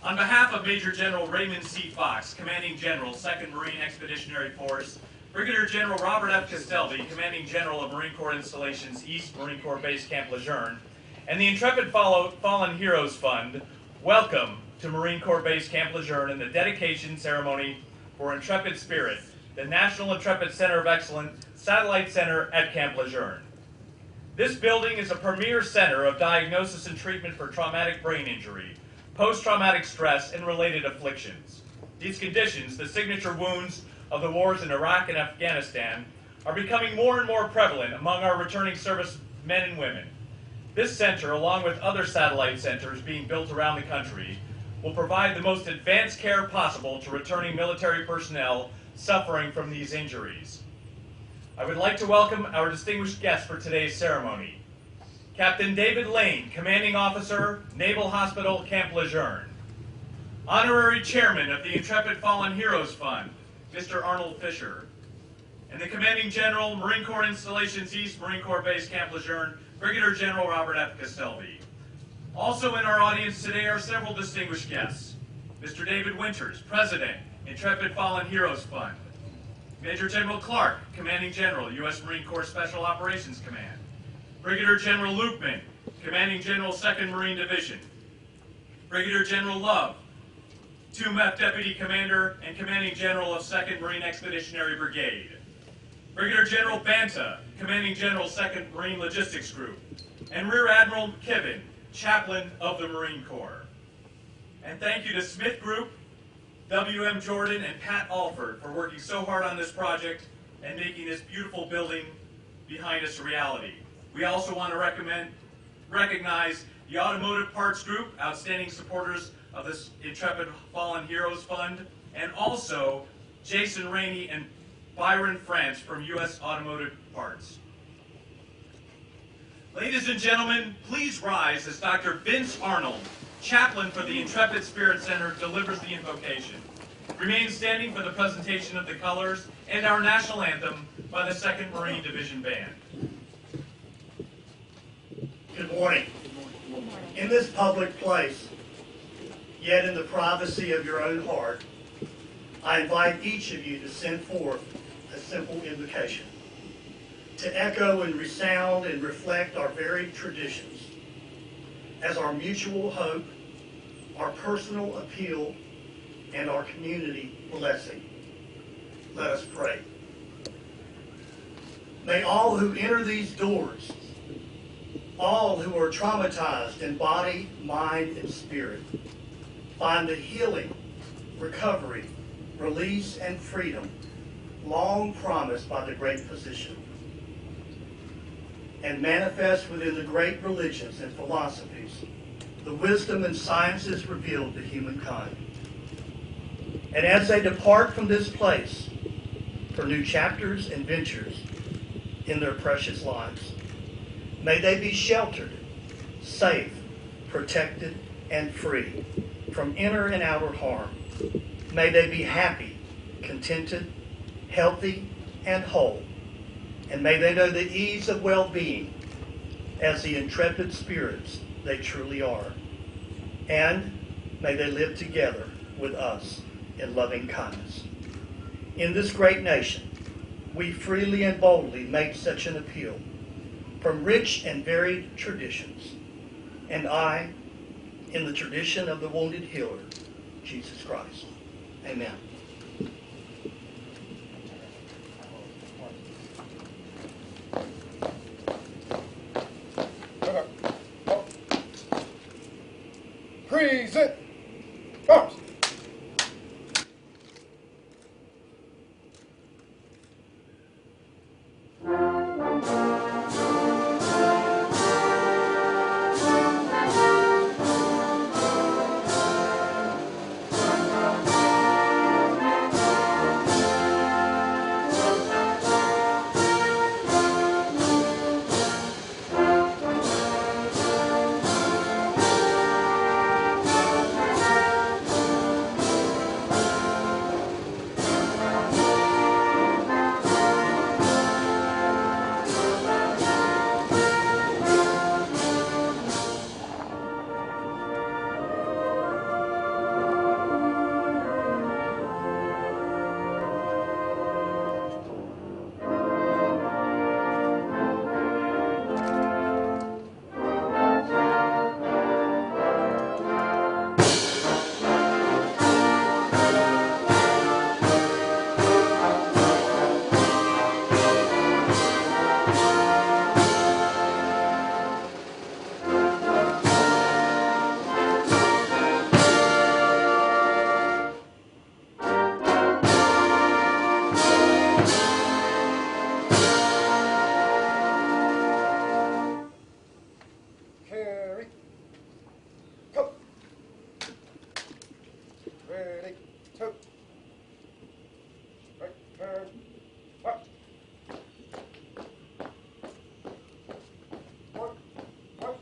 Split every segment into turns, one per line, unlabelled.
On behalf of Major General Raymond C. Fox, Commanding General, 2nd Marine Expeditionary Force, Brigadier General Robert F. Castelby, Commanding General of Marine Corps Installations, East Marine Corps Base Camp Lejeune, and the Intrepid Fallen Heroes Fund, welcome to Marine Corps Base Camp Lejeune and the dedication ceremony for Intrepid Spirit, the National Intrepid Center of Excellence Satellite Center at Camp Lejeune. This building is a premier center of diagnosis and treatment for traumatic brain injury, post-traumatic stress, and related afflictions. These conditions, the signature wounds of the wars in Iraq and Afghanistan, are becoming more and more prevalent among our returning service men and women. This center, along with other satellite centers being built around the country, will provide the most advanced care possible to returning military personnel suffering from these injuries. I would like to welcome our distinguished guests for today's ceremony. Captain David Lane, Commanding Officer, Naval Hospital, Camp Lejeune. Honorary Chairman of the Intrepid Fallen Heroes Fund, Mr. Arnold Fisher. And the Commanding General, Marine Corps Installations East, Marine Corps Base Camp Lejeune, Brigadier General Robert F. Castelby. Also in our audience today are several distinguished guests. Mr. David Winters, President, Intrepid Fallen Heroes Fund. Major General Clark, Commanding General, U.S. Marine Corps Special Operations Command. Brigadier General Lukeman, Commanding General, 2nd Marine Division. Brigadier General Love, 2MEF Deputy Commander and Commanding General of 2nd Marine Expeditionary Brigade. Brigadier General Banta, Commanding General, 2nd Marine Logistics Group. And Rear Admiral Kivin, Chaplain of the Marine Corps. And thank you to Smith Group, W.M. Jordan, and Pat Alford for working so hard on this project and making this beautiful building behind us a reality. We also want to recognize the Automotive Parts Group, outstanding supporters of this Intrepid Fallen Heroes Fund, and also Jason Rainey and Byron France from U.S. Automotive Parts. Ladies and gentlemen, please rise as Dr. Vince Arnold, Chaplain for the Intrepid Spirit Center, delivers the invocation. Remain standing for the presentation of the colors and our national anthem by the 2nd Marine Division Band.
Good morning. In this public place, yet in the privacy of your own heart, I invite each of you to send forth a simple invocation, to echo and resound and reflect our varied traditions as our mutual hope, our personal appeal, and our community blessing. Let us pray. May all who enter these doors, all who are traumatized in body, mind, and spirit, find the healing, recovery, release, and freedom long promised by the great physician, and manifest within the great religions and philosophies the wisdom and sciences revealed to humankind. And as they depart from this place for new chapters and ventures in their precious lives, may they be sheltered, safe, protected, and free from inner and outer harm. May they be happy, contented, healthy, and whole. And may they know the ease of well-being as the intrepid spirits they truly are. And may they live together with us in loving kindness. In this great nation, we freely and boldly make such an appeal from rich and varied traditions. And I, in the tradition of the wounded healer, Jesus Christ. Amen.
Present. Arms. Ready, two. Right, turn. Up. One, up.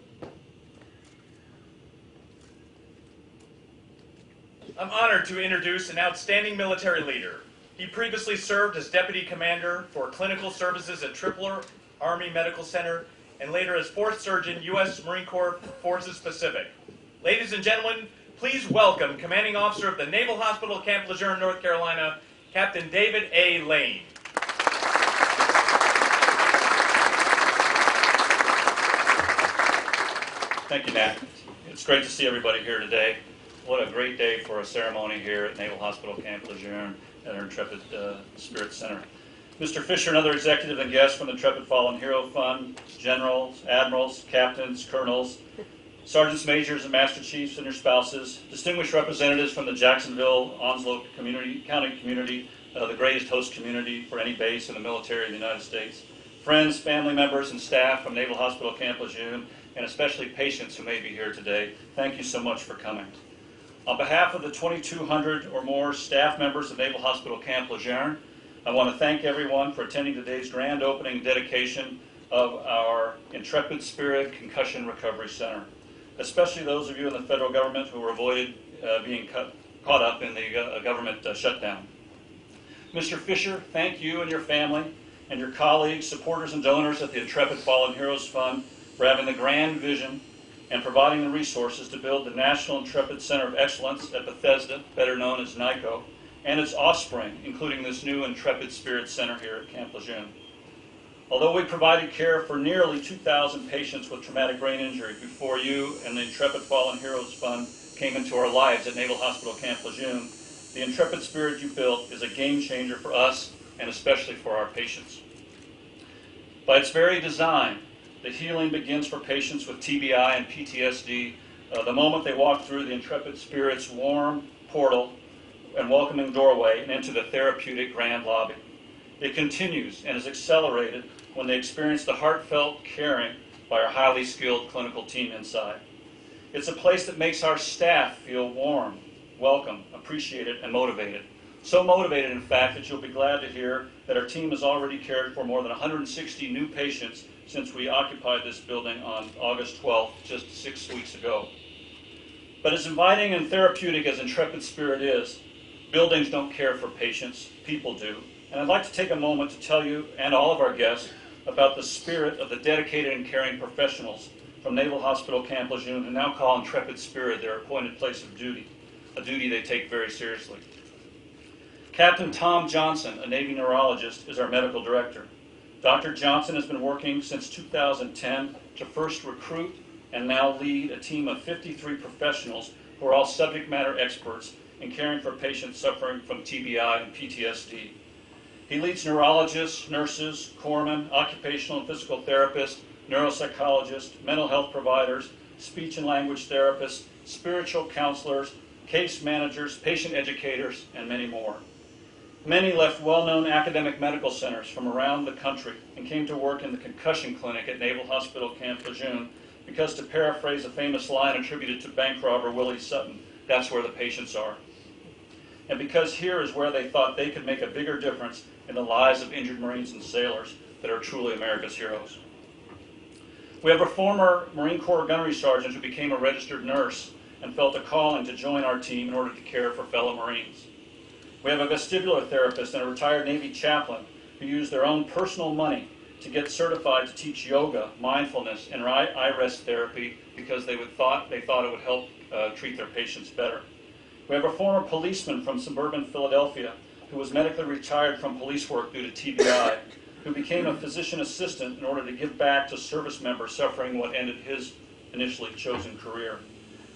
I'm honored to introduce an outstanding military leader. He previously served as Deputy Commander for Clinical Services at Tripler Army Medical Center and later as 4th Surgeon, U.S. Marine Corps Forces Pacific. Ladies and gentlemen, please welcome Commanding Officer of the Naval Hospital Camp Lejeune, North Carolina, Captain David A. Lane.
Thank you, Nat. It's great to see everybody here today. What a great day for a ceremony here at Naval Hospital Camp Lejeune at our Intrepid Spirit Center. Mr. Fisher and other executives and guests from the Intrepid Fallen Hero Fund, generals, admirals, captains, colonels, sergeants, majors, and master chiefs and their spouses, distinguished representatives from the Jacksonville, Onslow County community, the greatest host community for any base in the military of the United States, friends, family members, and staff from Naval Hospital Camp Lejeune, and especially patients who may be here today, thank you so much for coming. On behalf of the 2,200 or more staff members of Naval Hospital Camp Lejeune, I want to thank everyone for attending today's grand opening dedication of our Intrepid Spirit Concussion Recovery Center, especially those of you in the federal government who were avoided being caught up in the government shutdown. Mr. Fisher, thank you and your family and your colleagues, supporters, and donors at the Intrepid Fallen Heroes Fund for having the grand vision and providing the resources to build the National Intrepid Center of Excellence at Bethesda, better known as NICO, and its offspring, including this new Intrepid Spirit Center here at Camp Lejeune. Although we provided care for nearly 2,000 patients with traumatic brain injury before you and the Intrepid Fallen Heroes Fund came into our lives at Naval Hospital Camp Lejeune, the Intrepid Spirit you built is a game changer for us and especially for our patients. By its very design, the healing begins for patients with TBI and PTSD the moment they walk through the Intrepid Spirit's warm portal and welcoming doorway and into the therapeutic grand lobby. It continues and is accelerated when they experience the heartfelt caring by our highly skilled clinical team inside. It's a place that makes our staff feel warm, welcome, appreciated, and motivated. So motivated, in fact, that you'll be glad to hear that our team has already cared for more than 160 new patients since we occupied this building on August 12th, just 6 weeks ago. But as inviting and therapeutic as Intrepid Spirit is, buildings don't care for patients, people do. And I'd like to take a moment to tell you and all of our guests about the spirit of the dedicated and caring professionals from Naval Hospital Camp Lejeune who now call Intrepid Spirit their appointed place of duty, a duty they take very seriously. Captain Tom Johnson, a Navy neurologist, is our medical director. Dr. Johnson has been working since 2010 to first recruit and now lead a team of 53 professionals who are all subject matter experts in caring for patients suffering from TBI and PTSD. He leads neurologists, nurses, corpsmen, occupational and physical therapists, neuropsychologists, mental health providers, speech and language therapists, spiritual counselors, case managers, patient educators, and many more. Many left well-known academic medical centers from around the country and came to work in the concussion clinic at Naval Hospital Camp Lejeune because, to paraphrase a famous line attributed to bank robber Willie Sutton, that's where the patients are. And because here is where they thought they could make a bigger difference in the lives of injured Marines and sailors that are truly America's heroes. We have a former Marine Corps gunnery sergeant who became a registered nurse and felt a calling to join our team in order to care for fellow Marines. We have a vestibular therapist and a retired Navy chaplain who used their own personal money to get certified to teach yoga, mindfulness, and eye rest therapy because they thought it would help treat their patients better. We have a former policeman from suburban Philadelphia who was medically retired from police work due to TBI, who became a physician assistant in order to give back to service members suffering what ended his initially chosen career.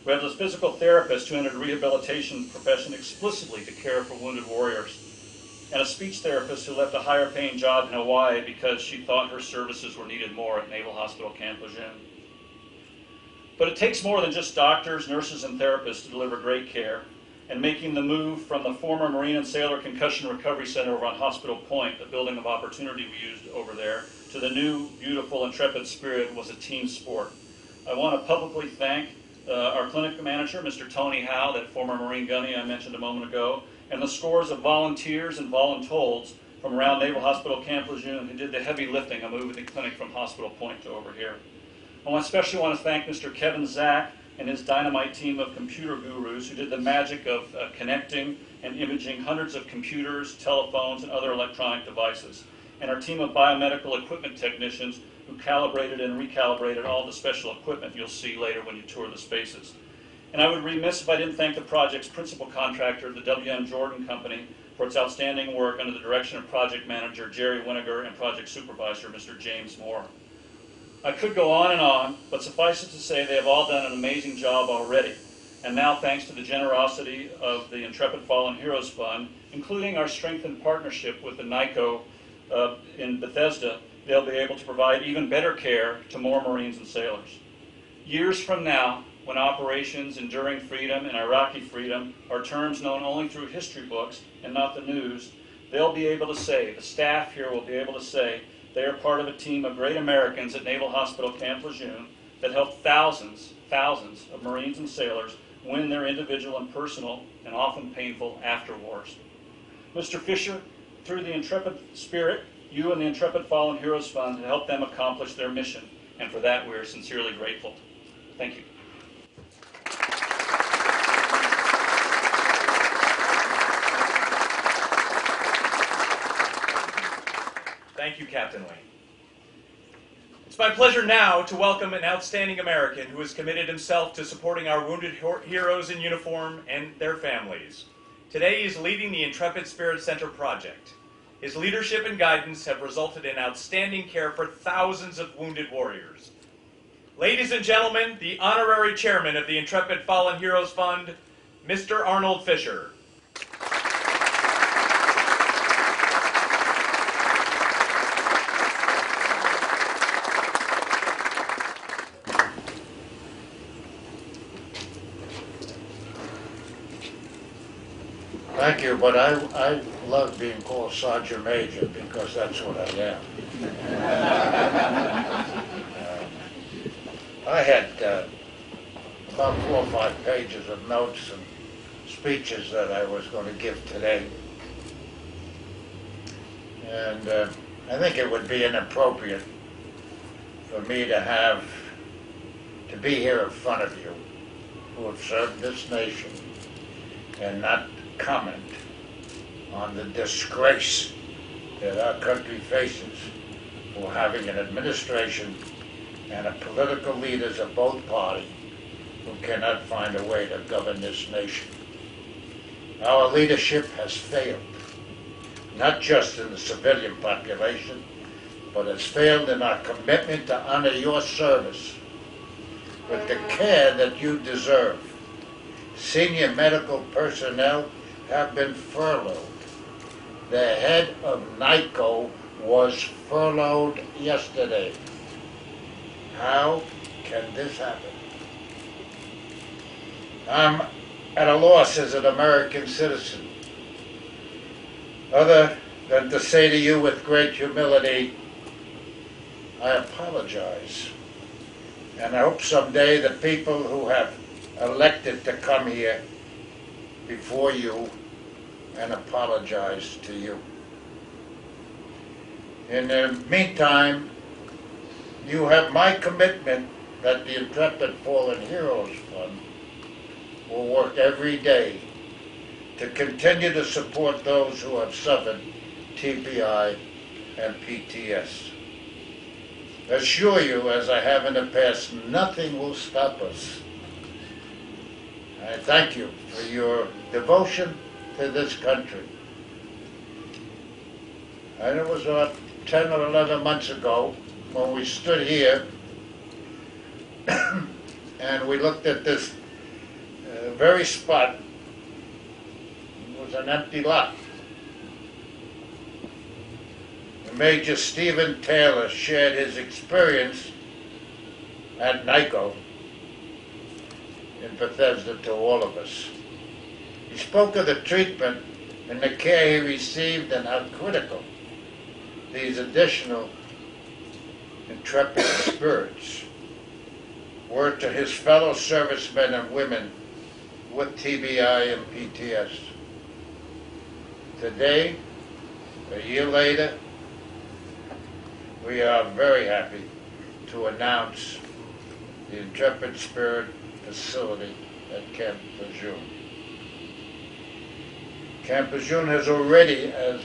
We have a physical therapist who entered the rehabilitation profession explicitly to care for wounded warriors, and a speech therapist who left a higher paying job in Hawaii because she thought her services were needed more at Naval Hospital Camp Lejeune. But it takes more than just doctors, nurses, and therapists to deliver great care, and making the move from the former Marine and Sailor Concussion Recovery Center over on Hospital Point, a building of opportunity we used over there, to the new, beautiful Intrepid Spirit was a team sport. I want to publicly thank our clinic manager, Mr. Tony Howe, that former Marine gunny I mentioned a moment ago, and the scores of volunteers and voluntold from around Naval Hospital Camp Lejeune who did the heavy lifting of moving the clinic from Hospital Point to over here. I especially want to thank Mr. Kevin Zack and his dynamite team of computer gurus who did the magic of connecting and imaging hundreds of computers, telephones, and other electronic devices, and our team of biomedical equipment technicians who calibrated and recalibrated all the special equipment you'll see later when you tour the spaces. And I would be remiss if I didn't thank the project's principal contractor, the W.M. Jordan Company, for its outstanding work under the direction of project manager Jerry Winiger and project supervisor Mr. James Moore. I could go on, but suffice it to say they have all done an amazing job already. And now, thanks to the generosity of the Intrepid Fallen Heroes Fund, including our strengthened partnership with the NICO in Bethesda, they'll be able to provide even better care to more Marines and sailors. Years from now, when operations Enduring Freedom and Iraqi Freedom are terms known only through history books and not the news, they'll be able to say, the staff here will be able to say, they are part of a team of great Americans at Naval Hospital Camp Lejeune that helped thousands of Marines and sailors win their individual and personal and often painful after wars. Mr. Fisher, through the Intrepid spirit, you and the Intrepid Fallen Heroes Fund have helped them accomplish their mission, and for that we are sincerely grateful. Thank you.
Thank you, Captain Wayne. It's my pleasure now to welcome an outstanding American who has committed himself to supporting our wounded heroes in uniform and their families. Today he is leading the Intrepid Spirit Center project. His leadership and guidance have resulted in outstanding care for thousands of wounded warriors. Ladies and gentlemen, the honorary chairman of the Intrepid Fallen Heroes Fund, Mr. Arnold Fisher.
Thank you, but I love being called Sergeant Major because that's what I am. I had about 4 or 5 pages of notes and speeches that I was going to give today. And I think it would be inappropriate for me to be here in front of you who have served this nation and not comment on the disgrace that our country faces for having an administration and a political leaders of both parties who cannot find a way to govern this nation. Our leadership has failed, not just in the civilian population, but has failed in our commitment to honor your service with the care that you deserve. Senior medical personnel have been furloughed. The head of NICO was furloughed yesterday. How can this happen? I'm at a loss as an American citizen, other than to say to you with great humility, I apologize. And I hope someday the people who have elected to come here before you and apologize to you. In the meantime, you have my commitment that the Intrepid Fallen Heroes Fund will work every day to continue to support those who have suffered TBI and PTS. Assure you, as I have in the past, nothing will stop us. I thank you for your devotion to this country. And it was about 10 or 11 months ago when we stood here and we looked at this very spot. It was an empty lot. Major Stephen Taylor shared his experience at NICO in Bethesda to all of us. He spoke of the treatment and the care he received and how critical these additional intrepid spirits word to his fellow servicemen and women with TBI and PTS. Today, a year later, we are very happy to announce the Intrepid Spirit facility at Camp Lejeune. Camp Lejeune has already, as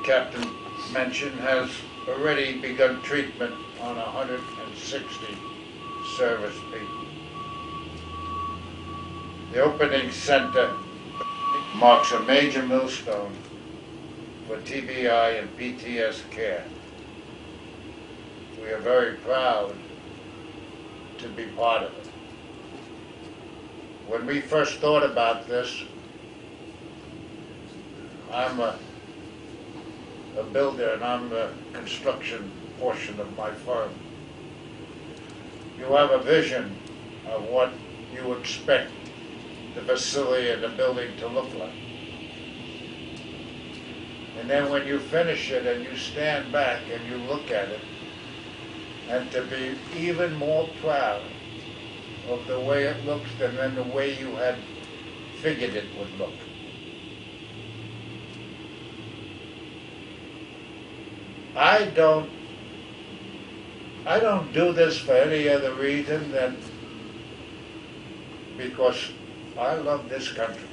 Captain mentioned, has already begun treatment on 160 service people. The opening center marks a major milestone for TBI and PTS care. We are very proud to be part of it. When we first thought about this, I'm a builder and I'm the construction portion of my firm. You have a vision of what you expect the facility and the building to look like. And then when you finish it and you stand back and you look at it, and to be even more proud of the way it looks than the way you had figured it would look. I don't do this for any other reason than because I love this country.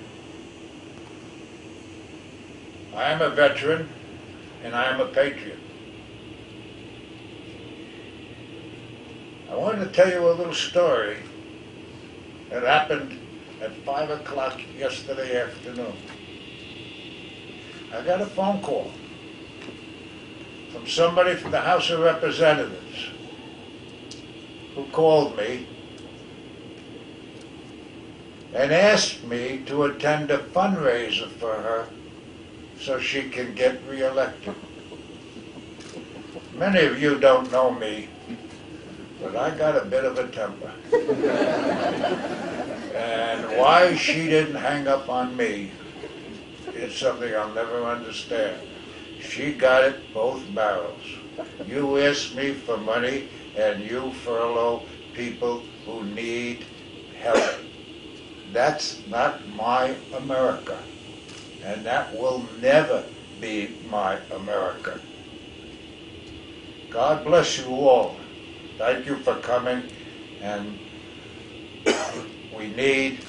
I am a veteran and I am a patriot. I wanted to tell you a little story that happened at 5 o'clock yesterday afternoon. I got a phone call from somebody from the House of Representatives who called me and asked me to attend a fundraiser for her so she can get reelected. Many of you don't know me, but I got a bit of a temper. And why she didn't hang up on me is something I'll never understand. She got it both barrels. You ask me for money and you furlough people who need help. That's not my America. And that will never be my America. God bless you all. Thank you for coming, and we need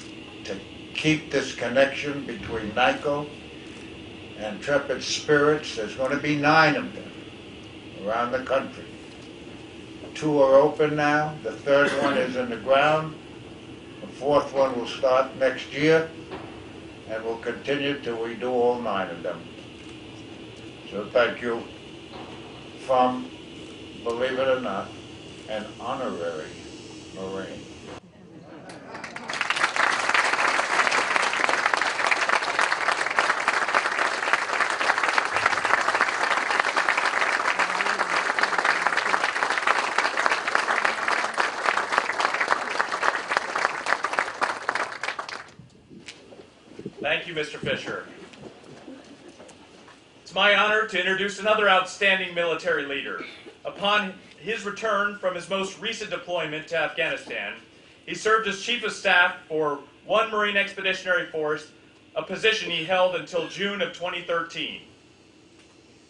to keep this connection between NICO and Intrepid Spirits. There's going to be 9 of them around the country. 2 are open now. The 3rd one is in the ground. The 4th one will start next year, and we'll continue till we do all 9 of them. So thank you from, believe it or not, an honorary Marine.
Thank you, Mr. Fisher. It's my honor to introduce another outstanding military leader. Upon his return from his most recent deployment to Afghanistan, he served as Chief of Staff for 1 Marine Expeditionary Force, a position he held until June of 2013.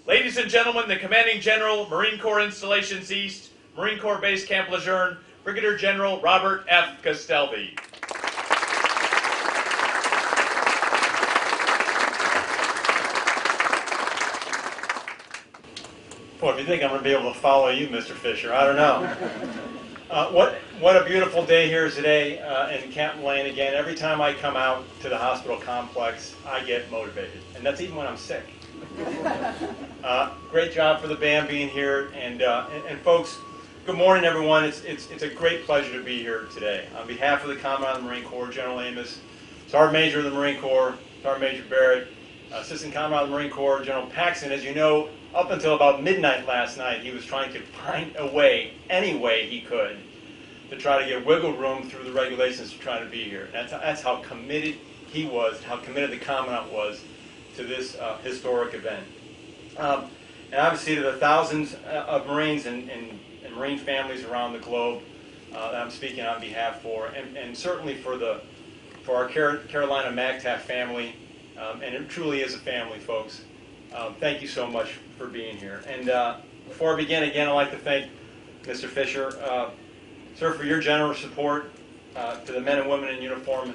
Ladies and gentlemen, the Commanding General, Marine Corps Installations East, Marine Corps Base Camp Lejeune, Brigadier General Robert F. Castelby.
Boy, if you think I'm going to be able to follow you, Mr. Fisher, I don't know. What a beautiful day here today in Camp Lane. Again, every time I come out to the hospital complex, I get motivated, and that's even when I'm sick. Great job for the band being here, and folks, good morning, everyone. It's a great pleasure to be here today. On behalf of the Commandant of the Marine Corps, General Amos, Sergeant Major of the Marine Corps, Sergeant Major Barrett, Assistant Commandant of the Marine Corps, General Paxton, as you know, up until about midnight last night, he was trying to find a way, any way he could, to try to get wiggle room through the regulations to try to be here. That's how committed he was, how committed the Commandant was to this historic event. And obviously to the thousands of Marines and Marine families around the globe, that I'm speaking on behalf for, and certainly for our Carolina MAGTF family, and it truly is a family, folks. Thank you so much for being here. And before I begin, again, I'd like to thank Mr. Fisher, sir, for your generous support to the men and women in uniform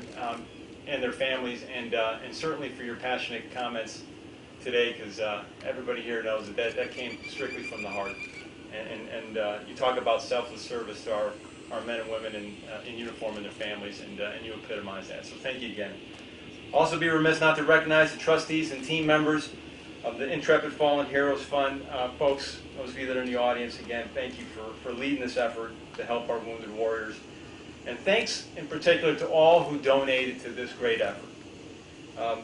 and their families, and certainly for your passionate comments today, because everybody here knows that came strictly from the heart. And you talk about selfless service to our men and women in uniform and their families, and you epitomize that. So thank you again. Also be remiss not to recognize the trustees and team members of the Intrepid Fallen Heroes Fund. Folks, those of you that are in the audience, again, thank you for leading this effort to help our wounded warriors. And thanks in particular to all who donated to this great effort.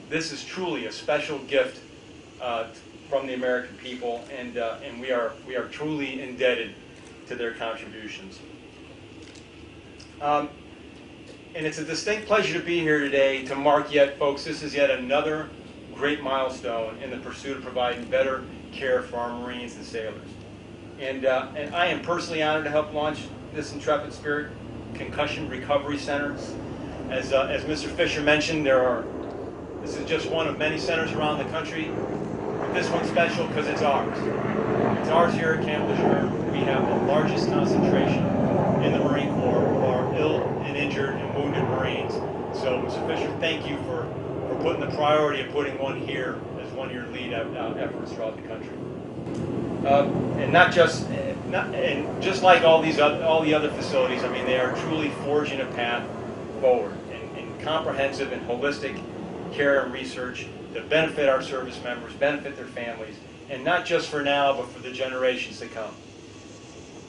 This is truly a special gift from the American people, and we are truly indebted to their contributions. And it's a distinct pleasure to be here today to mark folks, this is yet another great milestone in the pursuit of providing better care for our Marines and sailors. And I am personally honored to help launch this Intrepid Spirit Concussion Recovery Center. As Mr. Fisher mentioned, this is just one of many centers around the country. But this one's special because it's ours. It's ours here at Camp Lejeune. We have the largest concentration in the Marine Corps of our ill and injured and wounded Marines. So, Mr. Fisher, thank you for putting the priority of putting one here as one of your lead efforts throughout the country. And just like all the other facilities, I mean, they are truly forging a path forward in comprehensive and holistic care and research that benefit our service members, benefit their families, and not just for now, but for the generations to come.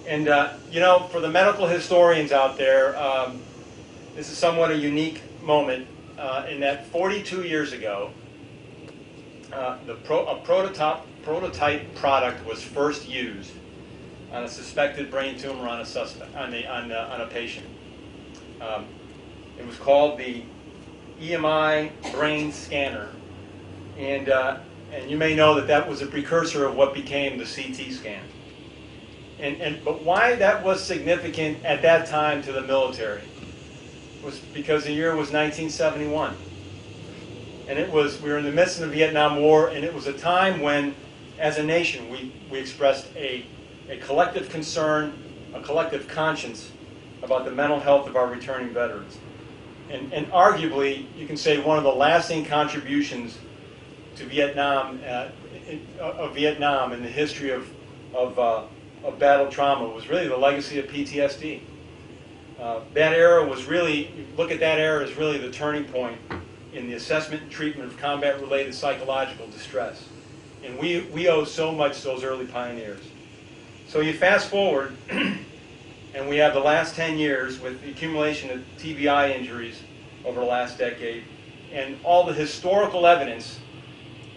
And for the medical historians out there, this is somewhat a unique moment in that 42 years ago, a prototype product was first used on a suspected brain tumor on a patient. It was called the EMI brain scanner, and you may know that was a precursor of what became the CT scan. But why that was significant at that time to the military was because the year was 1971. And we were in the midst of the Vietnam War, and it was a time when, as a nation, we expressed a collective concern, a collective conscience about the mental health of our returning veterans. And arguably, you can say one of the lasting contributions to Vietnam, Vietnam in the history of battle trauma was really the legacy of PTSD. That era was really, look at that era as really the turning point in the assessment and treatment of combat-related psychological distress. And we owe so much to those early pioneers. So you fast forward, and we have the last 10 years with the accumulation of TBI injuries over the last decade, and all the historical evidence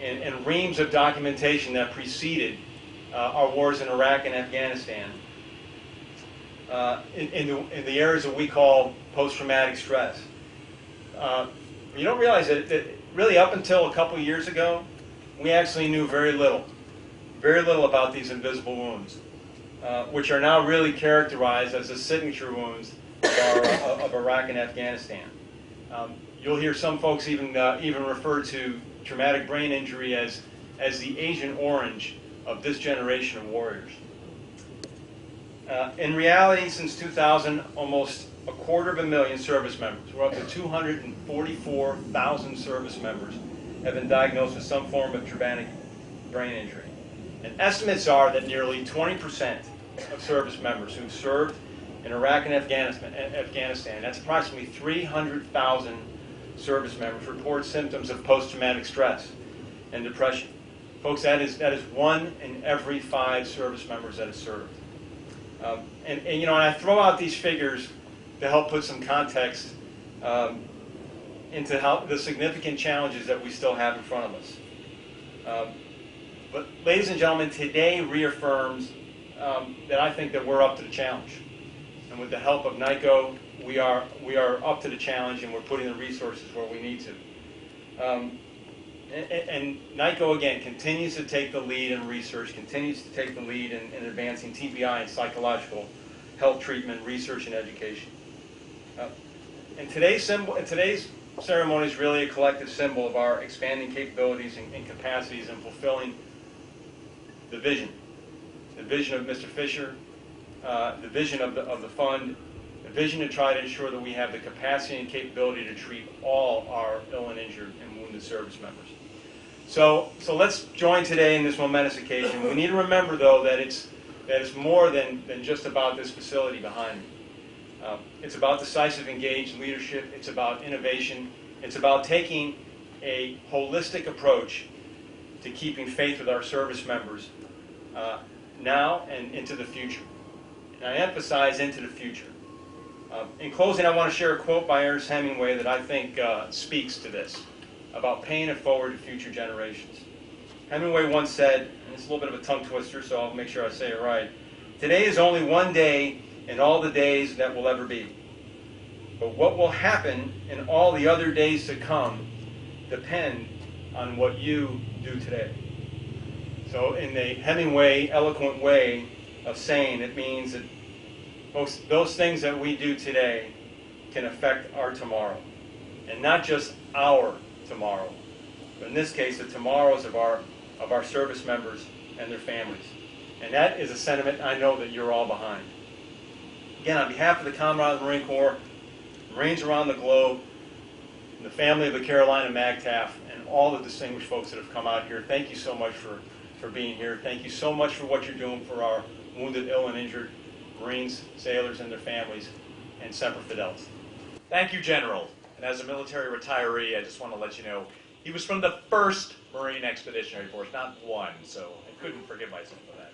and reams of documentation that preceded our wars in Iraq and Afghanistan in the areas that we call post-traumatic stress. You don't realize that really up until a couple years ago, we actually knew very little about these invisible wounds, which are now really characterized as the signature wounds of Iraq and Afghanistan. You'll hear some folks even refer to traumatic brain injury as the Agent Orange of this generation of warriors. In reality, since 2000, almost 250,000 service members, we're up to 244,000 service members, have been diagnosed with some form of traumatic brain injury. And estimates are that nearly 20% of service members who've served in Iraq and Afghanistan, that's approximately 300,000 service members, report symptoms of post-traumatic stress and depression. Folks, that is 1 in every 5 service members that have served. And I throw out these figures to help put some context into how the significant challenges that we still have in front of us. But ladies and gentlemen, today reaffirms that I think that we're up to the challenge. And with the help of NICO, we are up to the challenge, and we're putting the resources where we need to. And NICO, again, continues to take the lead in research, continues to take the lead in advancing TBI and psychological health treatment, research, and education. And today's ceremony is really a collective symbol of our expanding capabilities and capacities in fulfilling the vision of Mr. Fisher, the vision of the fund, the vision to try to ensure that we have the capacity and capability to treat all our ill and injured and wounded service members. So let's join today in this momentous occasion. We need to remember, though, that it's more than just about this facility behind me. It's about decisive, engaged leadership. It's about innovation. It's about taking a holistic approach to keeping faith with our service members now and into the future. And I emphasize into the future. In closing, I want to share a quote by Ernest Hemingway that I think speaks to this, about paying it forward to future generations. Hemingway once said, and it's a little bit of a tongue twister, so I'll make sure I say it right, "Today is only one day in all the days that will ever be. But what will happen in all the other days to come depend on what you do today." So in the Hemingway eloquent way of saying, it means that, folks, those things that we do today can affect our tomorrow. And not just our tomorrow, but in this case, the tomorrows of our service members and their families. And that is a sentiment I know that you're all behind. Again, on behalf of the Commandant of the Marine Corps, Marines around the globe, and the family of the Carolina MAGTAF, and all the distinguished folks that have come out here, thank you so much for being here. Thank you so much for what you're doing for our wounded, ill, and injured Marines, sailors, and their families, and Semper Fidelis.
Thank you, General. And as a military retiree, I just want to let you know, he was from the 1st Marine Expeditionary Force, not 1, so I couldn't forgive myself for that.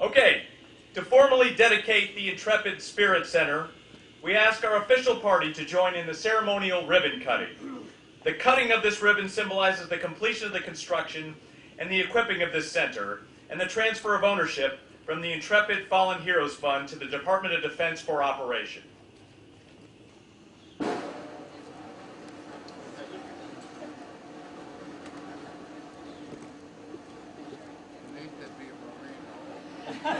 Okay, to formally dedicate the Intrepid Spirit Center, we ask our official party to join in the ceremonial ribbon cutting. The cutting of this ribbon symbolizes the completion of the construction and the equipping of this center, and the transfer of ownership from the Intrepid Fallen Heroes Fund to the Department of Defense for operation.
All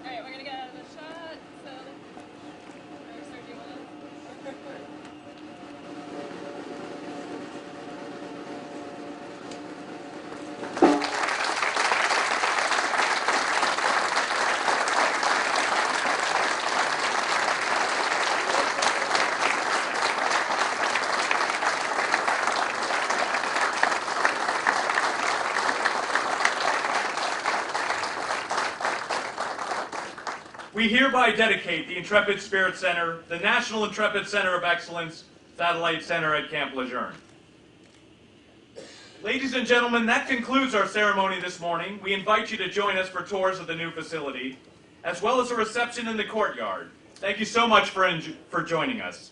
right, we're gonna get out of the shot. So, sir, do you want to?
We hereby dedicate the Intrepid Spirit Center, the National Intrepid Center of Excellence, Satellite Center at Camp Lejeune. Ladies and gentlemen, that concludes our ceremony this morning. We invite you to join us for tours of the new facility, as well as a reception in the courtyard. Thank you so much for joining us.